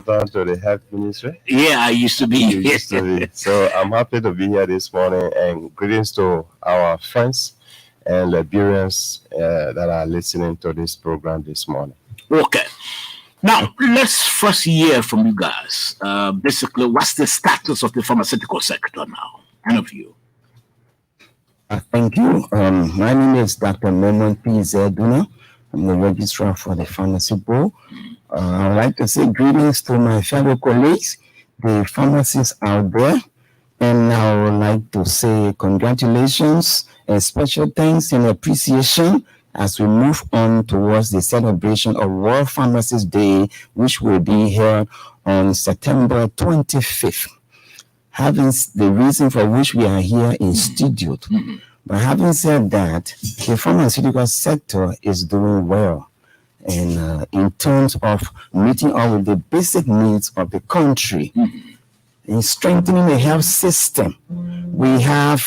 consultant to the health ministry? Yeah, I used to be. You used to be. So I'm happy to be here this morning, and greetings to our friends and Liberians that are listening to this program this morning. Okay. Now, let's first hear from you guys. Basically, what's the status of the pharmaceutical sector now? Any of you? Thank you. My name is Dr. Memon P. Zeduna. I'm the registrar for the Pharmacy Board. I would like to say greetings to my fellow colleagues, the pharmacists out there, and I would like to say congratulations and special thanks and appreciation as we move on towards the celebration of World Pharmacist Day, which will be held on September 25th. Having the reason for which we are here instituted. But having said that, the pharmaceutical sector is doing well. And in terms of meeting all of the basic needs of the country, in strengthening the health system, we have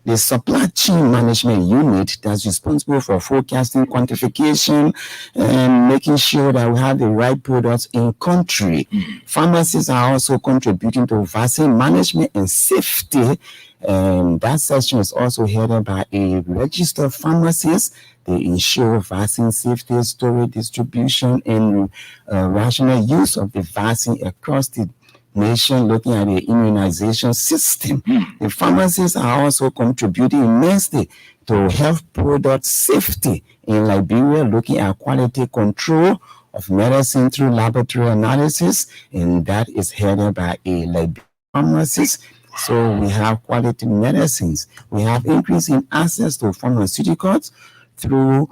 the supply chain management unit that's responsible for forecasting, quantification, and making sure that we have the right products in country. Pharmacists are also contributing to vaccine management and safety. And that section is also headed by a registered pharmacist. They ensure vaccine safety, storage, distribution, and rational use of the vaccine across the nation, looking at the immunization system. The pharmacists are also contributing immensely to health product safety in Liberia, looking at quality control of medicine through laboratory analysis, and that is headed by a Liberian pharmacist. So we have quality medicines. We have increase in access to pharmaceuticals through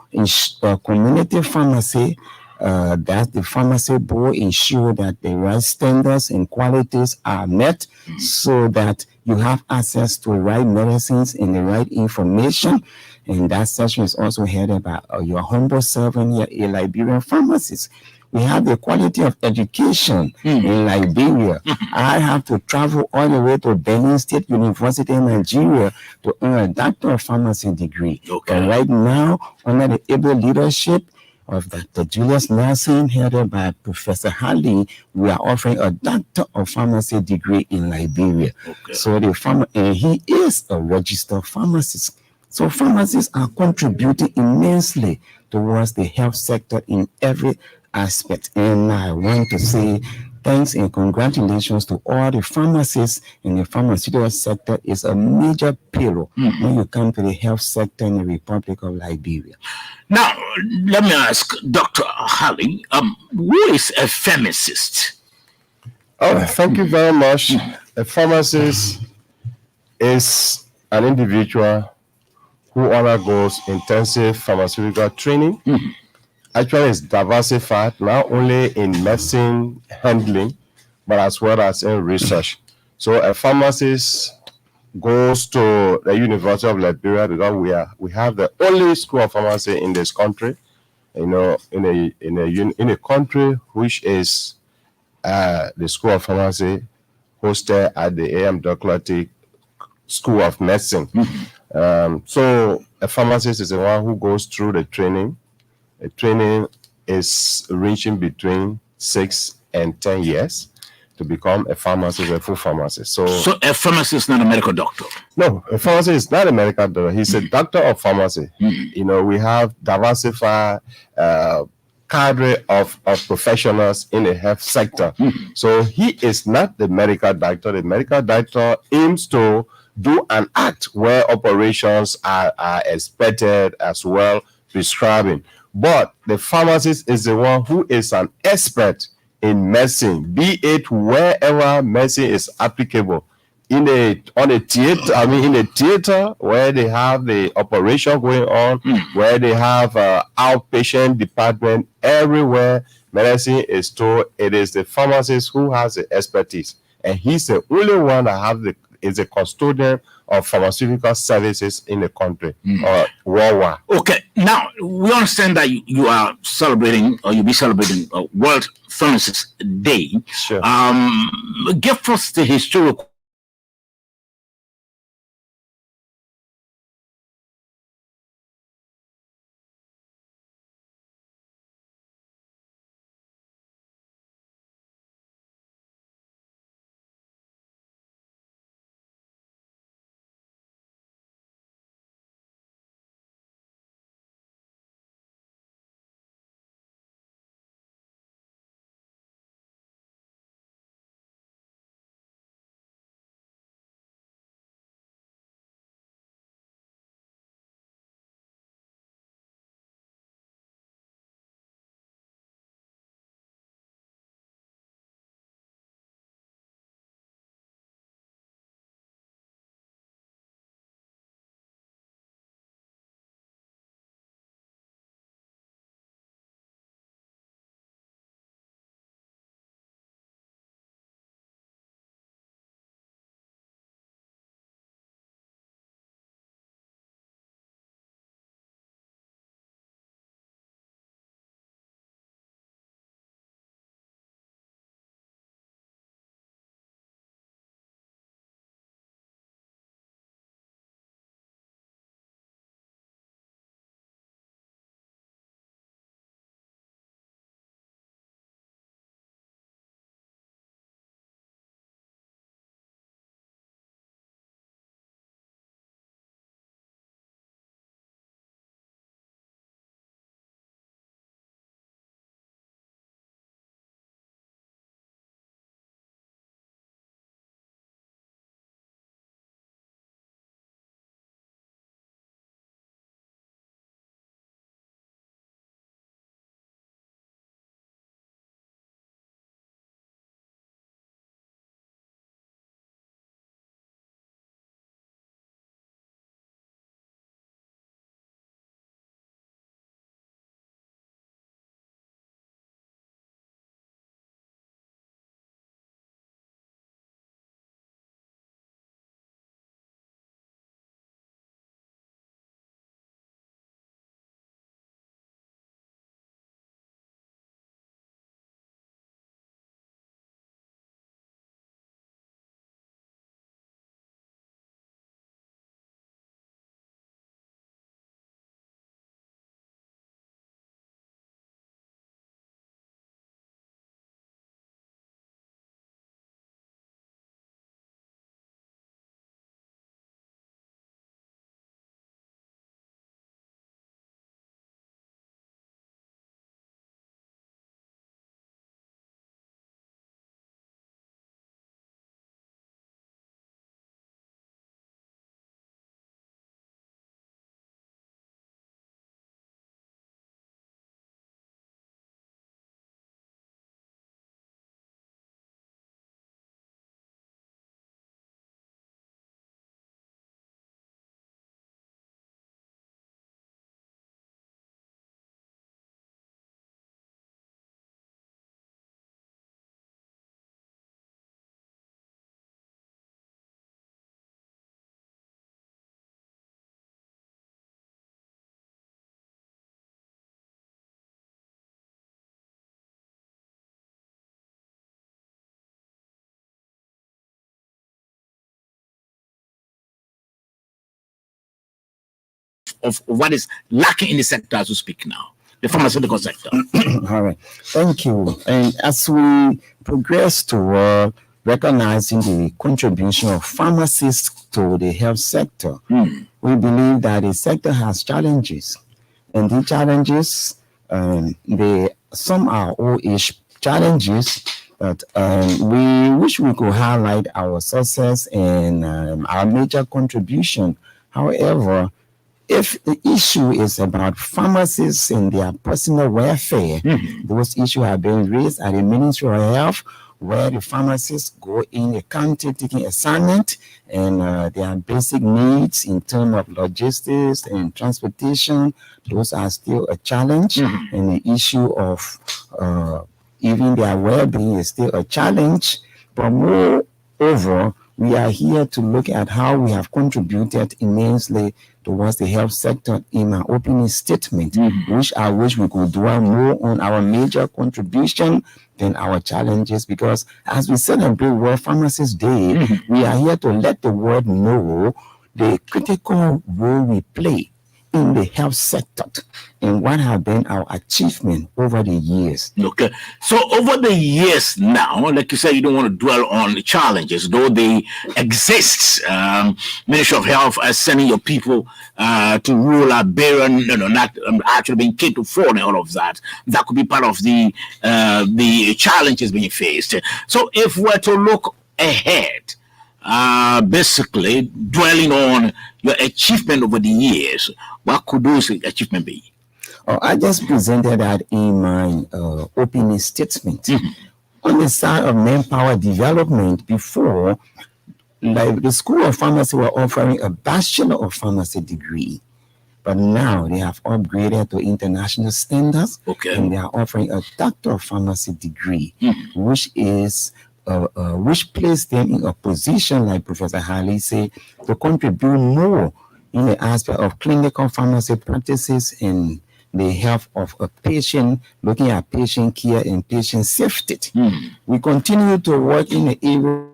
community pharmacy. That the pharmacy board ensure that the right standards and qualities are met so that you have access to the right medicines and the right information. And that session is also headed by your humble servant here, a Liberian pharmacist. We have the quality of education in Liberia. I have to travel all the way to Benin State University in Nigeria to earn a Doctor of Pharmacy degree. And right now, under the able leadership of Dr. Julius Nelson, headed by Professor Halley, we are offering a Doctor of Pharmacy degree in Liberia. So he is a registered pharmacist. So pharmacists are contributing immensely towards the health sector in every aspect. And I want to say thanks and congratulations to all the pharmacists in the pharmaceutical sector. Is a major pillar when you come to the health sector in the Republic of Liberia. Now, let me ask Dr. Halley, who is a pharmacist? Oh, thank you very much. A pharmacist is an individual who undergoes intensive pharmaceutical training. Actually, it's diversified not only in medicine handling, but as well as in research. So a pharmacist goes to the University of Liberia because we have the only school of pharmacy in this country. You know, in a country which is the School of Pharmacy hosted at the AM Doclotic School of Medicine. So a pharmacist is the one who goes through the training. The training is ranging between 6 and 10 years to become a pharmacist, a full pharmacist. So a pharmacist is not a medical doctor? No, a pharmacist is not a medical doctor. He's a doctor of pharmacy. You know, we have diversified cadre of professionals in the health sector. So he is not the medical doctor. The medical doctor aims to do an act where operations are expected as well, prescribing. But the pharmacist is the one who is an expert in medicine, be it wherever medicine is applicable. In a theater where they have the operation going on, where they have outpatient department, everywhere medicine is stored, it is the pharmacist who has the expertise, and he's the only one that is a custodian of pharmaceutical services in the country or worldwide. Okay, now we understand that you are celebrating, or you'll be celebrating World Pharmacist Day. Sure. Give us the historical of what is lacking in the sector as we speak now, the pharmaceutical sector. All right. Thank you. And as we progress toward recognizing the contribution of pharmacists to the health sector, we believe that the sector has challenges. And the challenges, some are old-age challenges, but we wish we could highlight our success and our major contribution. However, if the issue is about pharmacists and their personal welfare, those issues have been raised at the Ministry of Health, where the pharmacists go in the county taking assignment and their basic needs in terms of logistics and transportation, those are still a challenge. And the issue of even their well-being is still a challenge. But moreover, we are here to look at how we have contributed immensely towards the health sector in my opening statement, which I wish we could dwell more on our major contribution than our challenges, because as we celebrate World Pharmacist Day, we are here to let the world know the critical role we play in the health sector and what have been our achievement over the years. Okay. So over the years now, like you said, you don't want to dwell on the challenges, though they exist. Ministry of Health is sending your people to rural Liberia, not actually being K to 4 and all of that. That could be part of the challenges being faced. So if we're to look ahead, basically dwelling on your achievement over the years, what could those achievements be? I just presented that in my opening statement. On the side of manpower development, before, like the School of Pharmacy were offering a Bachelor of Pharmacy degree, but now they have upgraded to international standards, and they are offering a Doctor of Pharmacy degree, which is which placed them in a position, like Professor Harley said, to contribute more in the aspect of clinical pharmacy practices and the health of a patient, looking at patient care and patient safety. We continue to work in the area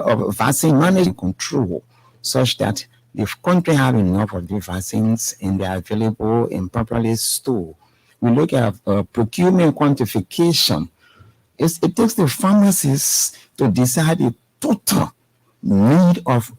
of vaccine management control, such that the country have enough of the vaccines and they are available and properly stored. We look at procurement quantification. It takes the pharmacists to decide the total need of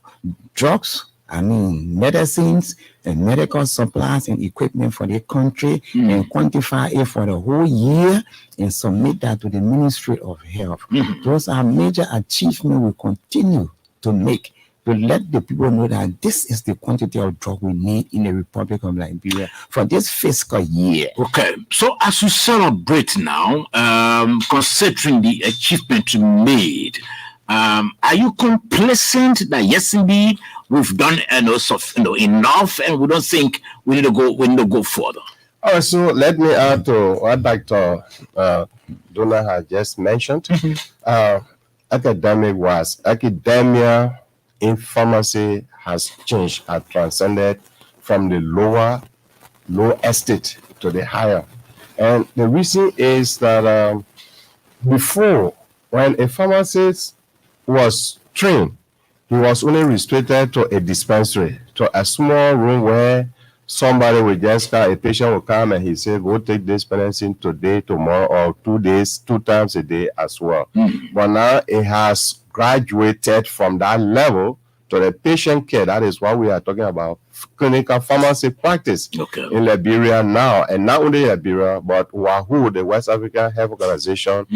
drugs, medicines and medical supplies and equipment for the country, and quantify it for the whole year and submit that to the Ministry of Health. Those are major achievements we continue to make, to let the people know that this is the quantity of drug we need in the Republic of Liberia for this fiscal year. Okay, so as you celebrate now, considering the achievement you made, are you complacent that yes, indeed, we've done enough, and we don't think we need to go further? All right, so let me add to what Dr. Donna has just mentioned. Academia in pharmacy has changed, has transcended from the low estate to the higher. And the reason is that before, when a pharmacist was trained, he was only restricted to a dispensary, to a small room where somebody will just come, a patient will come and he say, go take this medicine today, tomorrow, or 2 days, 2 times a day as well. But now it has graduated from that level to the patient care. That is what we are talking about, clinical pharmacy practice in Liberia now. And not only Liberia, but WAHO, the West African Health Organization,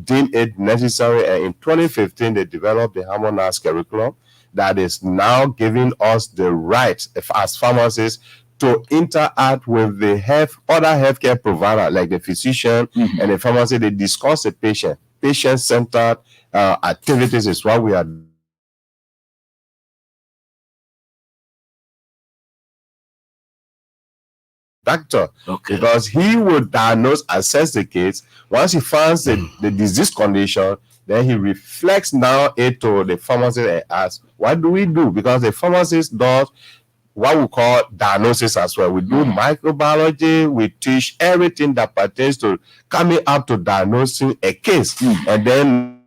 deemed it necessary. And in 2015, they developed the harmonized curriculum that is now giving us the right as pharmacists to interact with the other healthcare provider, like the physician and the pharmacy. They discuss the patient-centered activities is what we are doctor, because he would diagnose, assess the case. Once he finds the disease condition, then he reflects now it to the pharmacist and asks, what do we do? Because the pharmacist does what we call diagnosis as well. We do microbiology, we teach everything that pertains to coming up to diagnosing a case. And then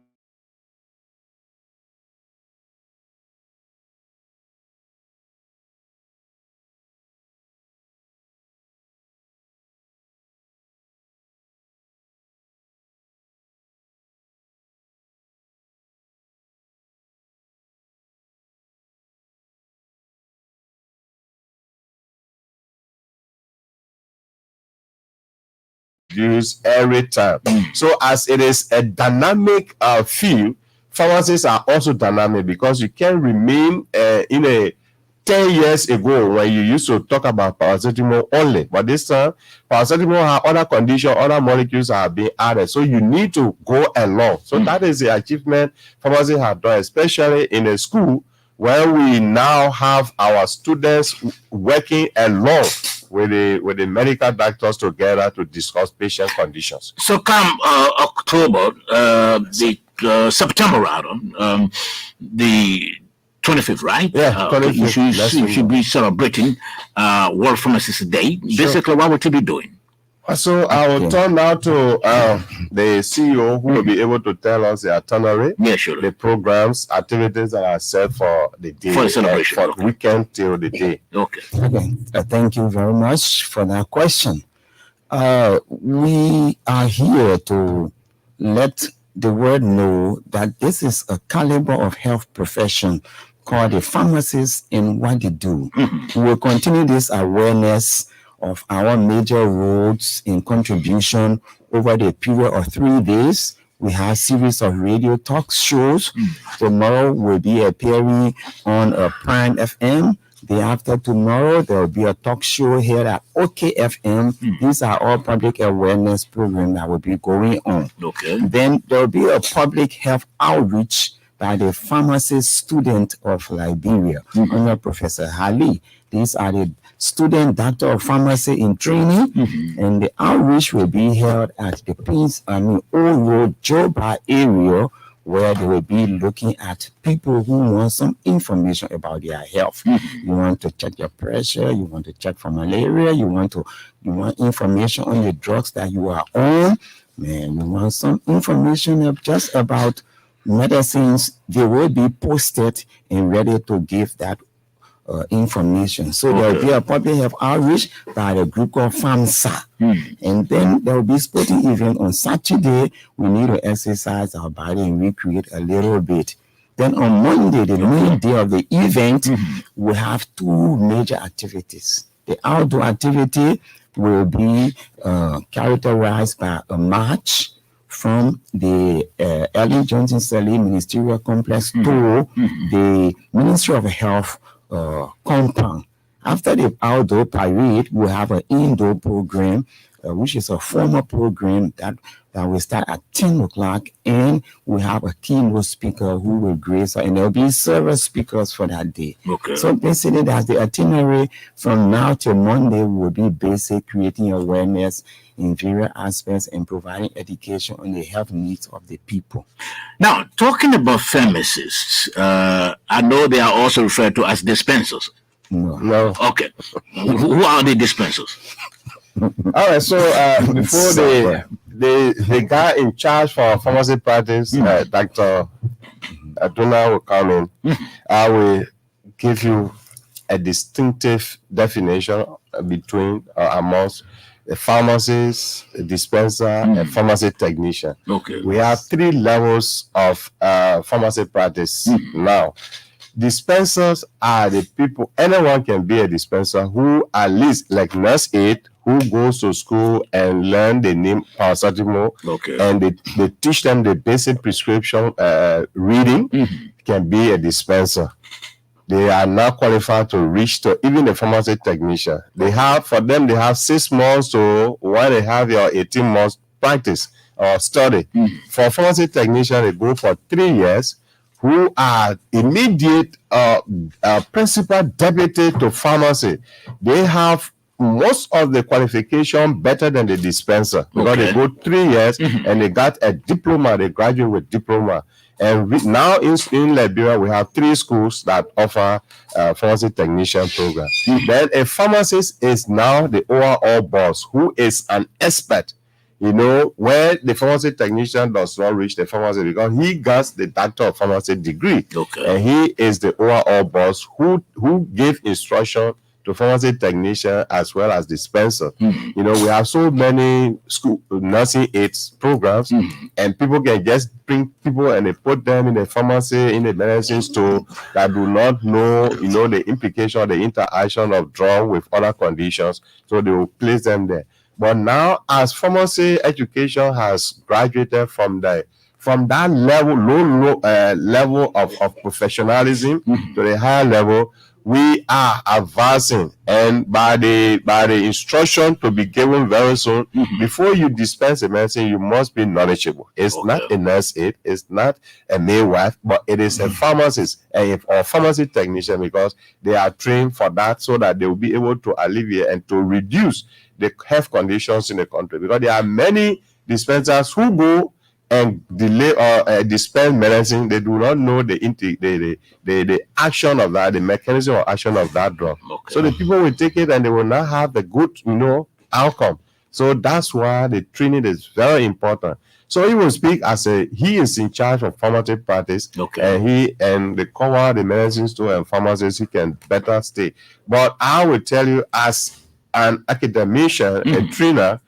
produce every time. So as it is a dynamic field, pharmacists are also dynamic because you can remain in a 10 years ago when you used to talk about paracetamol only, but this time paracetamol have other conditions, other molecules are being added, so you need to go along. So that is the achievement pharmacists have done, especially in a school where we now have our students working along with the medical doctors together to discuss patient conditions. So come October, September rather, the 25th, right? Yeah, 25th. You should be celebrating World Pharmacist Day. Sure. Basically, what would you be doing? So I will turn now to the CEO who will be able to tell us the itinerary, the programs, activities that are set for the day, for the celebration, for the weekend till the day. Okay. Thank you very much for that question. We are here to let the world know that this is a caliber of health profession called the pharmacist and what they do. We will continue this awareness of our major roles in contribution over the period of 3 days. We have a series of radio talk shows. Tomorrow will be appearing on Prime FM. Day after tomorrow, there will be a talk show here at OKFM. These are all public awareness programs that will be going on. Then there will be a public health outreach by the pharmacist student of Liberia, under Professor Hali. These are the student doctor of pharmacy in training, and the outreach will be held at the Old Road, Joba area, where they will be looking at people who want some information about their health. You want to check your pressure, you want to check for malaria, you want information on the drugs that you are on, you want some information just about medicines. They will be posted and ready to give that information. So there will be a public health outreach by the group called FAMSA. And then there will be sporting event on Saturday. We need to exercise our body and recreate a little bit. Then on Monday, the main day of the event, we have 2 major activities. The outdoor activity will be characterized by a march from the Ellen Johnson Sally Ministerial Complex to the Ministry of Health compound. After the outdoor parade, we'll have an indoor program, which is a formal program that will start at 10 o'clock, and we have a keynote speaker who will grace, and there'll be several speakers for that day. So basically, that's the itinerary. From now till Monday will be basic, creating awareness in various aspects and providing education on the health needs of the people. Now, talking about pharmacists, I know they are also referred to as dispensers. No. Okay. Who are the dispensers? All right. So before the guy in charge for pharmacy practice, Dr. Aduna will come in. I will give you a distinctive definition between amongst a pharmacist, a dispenser, a pharmacy technician. We have 3 levels of pharmacy practice now. Dispensers are the people, anyone can be a dispenser who at least like nurse aide who goes to school and learn the name paracetamol, and they teach them the basic prescription reading, can be a dispenser. They are now qualified to reach to even the pharmacy technician. They have 6 months to when they have your 18 months practice or study. For pharmacy technician, they go for 3 years, who are immediate principal deputy to pharmacy. They have most of the qualification better than the dispenser because they go 3 years and they got a diploma. They graduate with diploma. And now in Liberia, we have 3 schools that offer pharmacy technician program. Then a pharmacist is now the overall boss, who is an expert. Where the pharmacy technician does not reach the pharmacy because he got the doctor of pharmacy degree. And he is the overall boss who gave instruction to pharmacy technician as well as dispenser. We have so many school nursing aids programs, and people can just bring people and they put them in the pharmacy, in the medicine store that do not know, the implication, the interaction of drug with other conditions. So they will place them there. But now, as pharmacy education has graduated from that level, low level of professionalism to the higher level, we are advancing, and by the instruction to be given very soon, before you dispense a medicine, you must be knowledgeable. It's not a nurse aide, it's not a midwife, but it is a pharmacist or pharmacy technician, because they are trained for that, so that they will be able to alleviate and to reduce the health conditions in the country. Because there are many dispensers who go and delay or dispense medicine. They do not know the action of that, the mechanism of action of that drug. So the people will take it and they will not have the good, outcome. So that's why the training is very important. So he will speak as he is in charge of pharmacy practice, and they cover the medicine store and pharmacists. He can better stay. But I will tell you, as an academician, a trainer,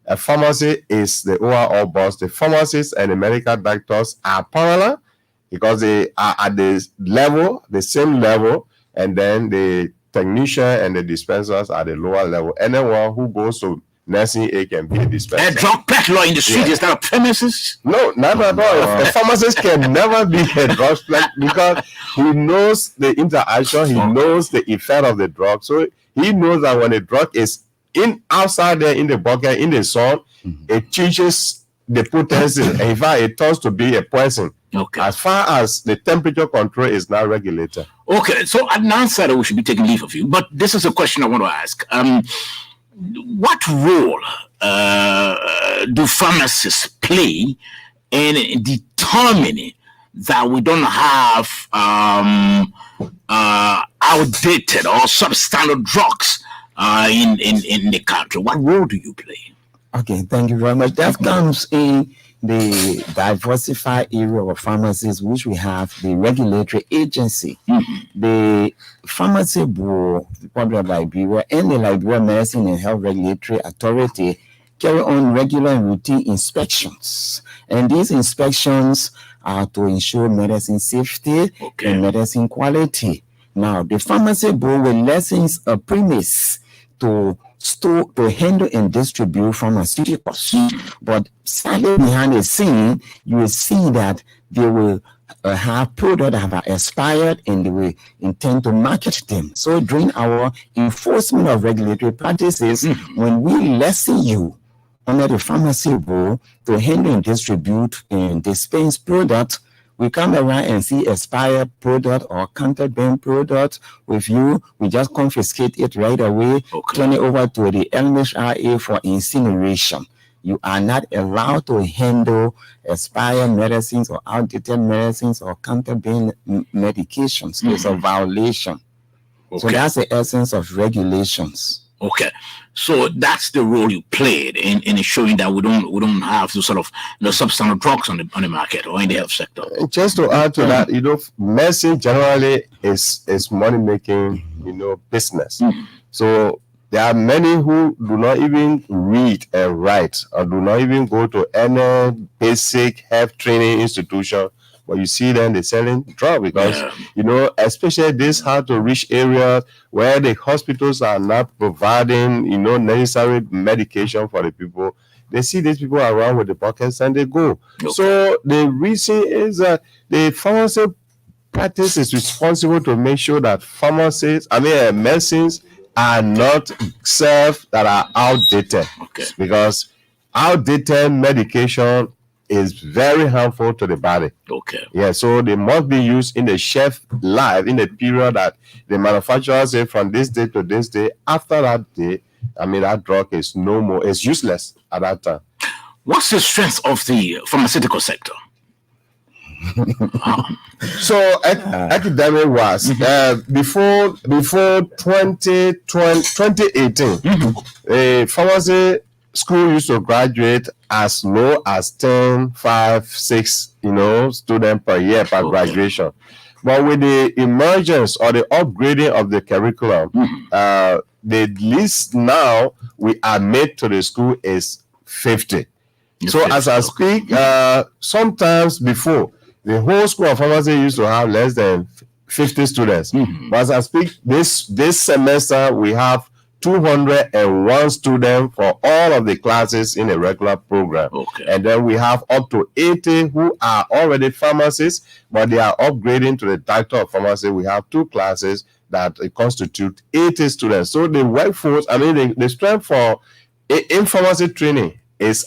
a pharmacy is the overall boss. The pharmacists and the medical doctors are parallel, because they are at the same level, and then the technician and the dispensers are the lower level. Anyone who goes to nursing aid can be a dispenser. A drug peddler in the street is that a premises? No, not at all. A pharmacist can never be a drug peddler, because he knows the interaction, he knows the effect of the drug. So he knows that when a drug is outside there in the bucket, in the sun, it changes the potency. In fact, it turns to be a poison. As far as the temperature control is not regulated. Okay, so Adnan said we should be taking leave of you, but this is a question I want to ask. What role do pharmacists play in determining that we don't have outdated or substandard drugs in the country? What role do you play? Okay, thank you very much. That comes in the diversified area of pharmacies, which we have the regulatory agency, the Pharmacy Board, the Republic of Liberia, and the Liberia Medicine and Health Regulatory Authority carry on regular and routine inspections. And these inspections are to ensure medicine safety and medicine quality. Now, the Pharmacy Board will license a premise to store, to handle and distribute pharmaceuticals. But sadly, behind the scene, you will see that they will have products that have expired, and they will intend to market them. So during our enforcement of regulatory practices, when we license you under the Pharmacy Board to handle and distribute and dispense products, we come around and see expired product or contraband product with you. We just confiscate it right away, turn it over to the LNTV for incineration. You are not allowed to handle expired medicines or outdated medicines or contraband medications. It's a violation. So that's the essence of regulations. Okay, so that's the role you played in ensuring that we don't have the sort of substandard drugs on the market or in the health sector. Just to add to that, medicine generally is money making, business. So there are many who do not even read and write, or do not even go to any basic health training institution. But you see them, they're selling drugs, because, especially this hard to reach areas where the hospitals are not providing, necessary medication for the people. They see these people around with the buckets and they go. So the reason is that the pharmacy practice is responsible to make sure that medicines are not served that are outdated. Because outdated medication is very harmful to the body. So they must be used in the shelf life, in the period that the manufacturer say from this day to this day. After that day, that drug is no more, it's useless at that time. What's the strength of the pharmaceutical sector? So academic was before 2018, a pharmacy school used to graduate as low as 10, 5, 6, students per year per graduation. But with the emergence or the upgrading of the curriculum, the least now we admit to the school is 50. So as I speak, sometimes before, the whole school of pharmacy used to have less than 50 students. But as I speak, this semester we have 201 students for all of the classes in a regular program. Okay. And then we have up to 80 who are already pharmacists, but they are upgrading to the Doctor of Pharmacy. We have 2 classes that constitute 80 students. So the workforce, I mean, the strength for in pharmacy training is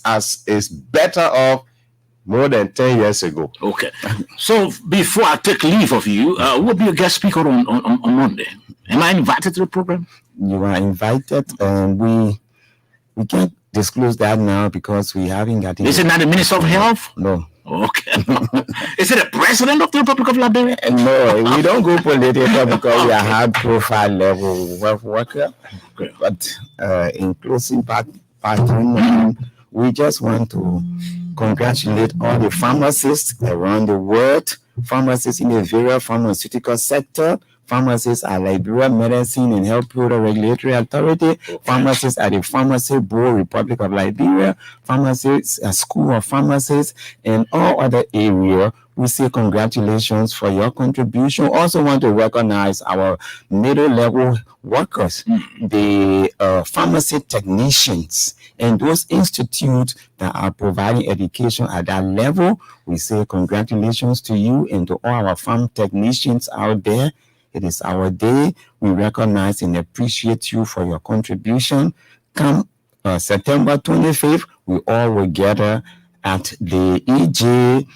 better off more than 10 years ago. Okay. So before I take leave of you, who will be a guest speaker on Monday? Am I invited to the program? You are invited, and we can't disclose that now because we haven't got it. Is it not the Minister of Health? No. Okay. Is it the President of the Republic of Liberia? No, we don't go political because we are high profile level worker. Okay. But in closing part, we just want to congratulate all the pharmacists around the world, pharmacists in the various pharmaceutical sector, pharmacists at Liberia Medicine and Health Product Regulatory Authority, pharmacists at the Pharmacy Board, Republic of Liberia, pharmacists at School of Pharmacists, and all other areas. We say congratulations for your contribution. Also want to recognize our middle level workers, the pharmacy technicians, and those institutes that are providing education at that level. We say congratulations to you and to all our farm technicians out there. It is our day. We recognize and appreciate you for your contribution. Come September 25th, we all will gather at the EJ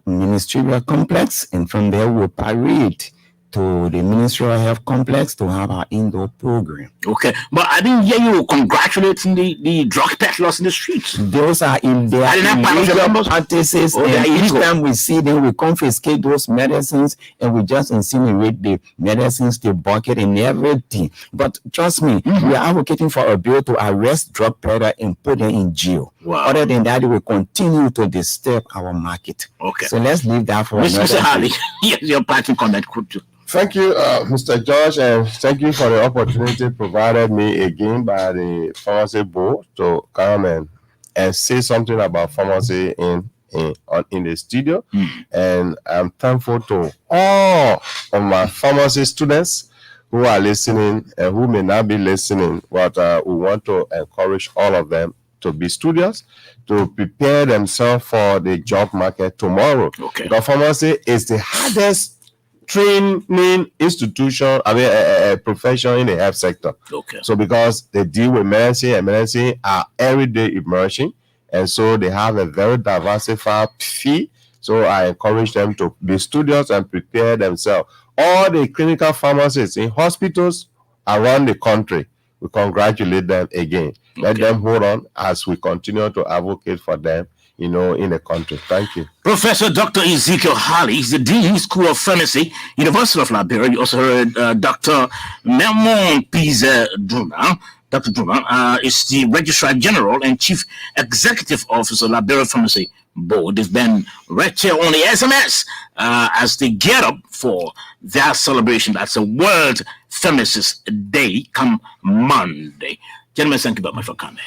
Ministerial Complex, and from there we'll parade to the Ministerial Health Complex to have our indoor program. Okay, but I didn't hear you congratulating the drug peddlers in the streets. Those are in their illegal practices, and each time we see them, we confiscate those medicines and we just incinerate the medicines, the bucket, and everything. But trust me, we are advocating for a bill to arrest drug peddlers and put them in jail. Wow. Other than that, it will continue to disturb our market. Okay. So let's leave that for another Mr. Harley, day. yes, your parting comment. Could you? Thank you, Mr. George, and thank you for the opportunity provided me again by the Pharmacy Board to come and say something about pharmacy in the studio. And I'm thankful to all of my pharmacy students who are listening and who may not be listening, but we want to encourage all of them to be studious, to prepare themselves for the job market tomorrow. Okay. Because pharmacy is the hardest training institution, a profession in the health sector. Okay. So because they deal with medicine, and medicine are everyday emerging, and so they have a very diversified fee. So I encourage them to be studious and prepare themselves. All the clinical pharmacists in hospitals around the country, we congratulate them again. Let them hold on as we continue to advocate for them, in the country. Thank you. Professor Dr. Ezekiel Harley is the Dean School of Pharmacy, University of Liberia. You also heard Dr. Memon Pizeduna. Dr. Duna is the Registrar General and Chief Executive Officer of Liberia Pharmacy Board. They've been right here on the SMS as they get up for their celebration. That's a World Pharmacist Day come Monday. Gentlemen, thank you very much for coming.